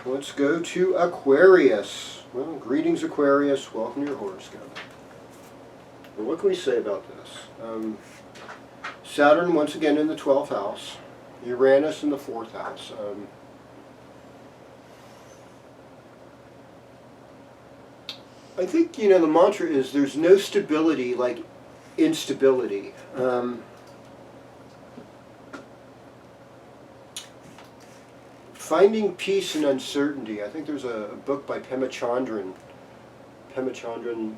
let's go to Aquarius. Well, greetings Aquarius, welcome to your horoscope. Well, what can we say about this? Saturn once again in the 12th house, Uranus in the 4th house. I think, the mantra is there's no stability like instability. Finding peace in uncertainty. I think there's a book by Pema Chandran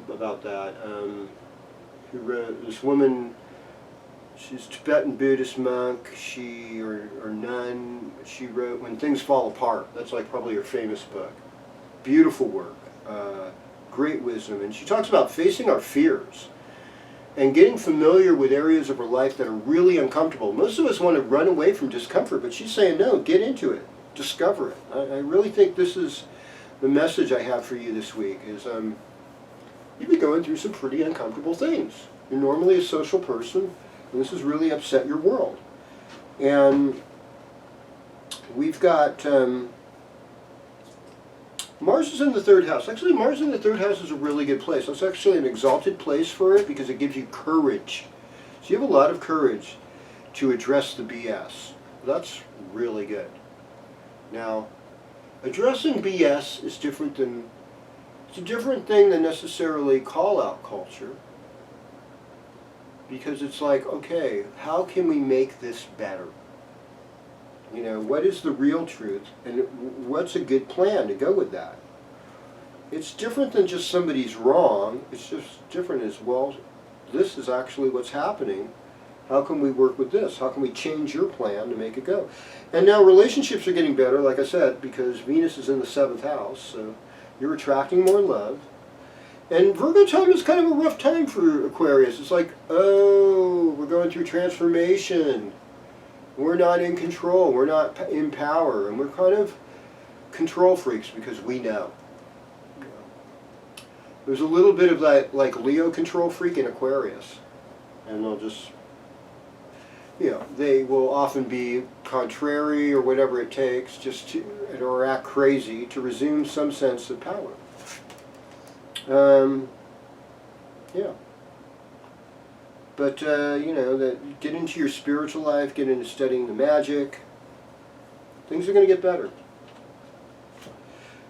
about that. Who wrote, this woman, she's a Tibetan Buddhist monk, or nun, she wrote When Things Fall Apart. That's like probably her famous book. Beautiful work, great wisdom. And she talks about facing our fears and getting familiar with areas of our life that are really uncomfortable. Most of us want to run away from discomfort, but she's saying no, get into it. Discover it. I really think this is the message I have for you this week is you've been going through some pretty uncomfortable things. You're normally a social person, and this has really upset your world. And we've got Mars is in the 3rd house. Actually, Mars in the 3rd house is a really good place. That's actually an exalted place for it because it gives you courage. So you have a lot of courage to address the BS. That's really good. Now, addressing BS is different than, it's a different thing than necessarily call-out culture. Because it's like, okay, how can we make this better? What is the real truth? And what's a good plan to go with that? It's different than just somebody's wrong. It's just different as, well, this is actually what's happening. How can we work with this? How can we change your plan to make it go? And now relationships are getting better, like I said, because Venus is in the 7th house, so you're attracting more love. And Virgo time is kind of a rough time for Aquarius. It's like, oh, we're going through transformation. We're not in control. We're not in power. And we're kind of control freaks because we know. There's a little bit of that, like Leo control freak in Aquarius. And they'll just, they will often be contrary or whatever it takes just to, or act crazy to resume some sense of power. But, that get into your spiritual life, get into studying the magic. Things are going to get better.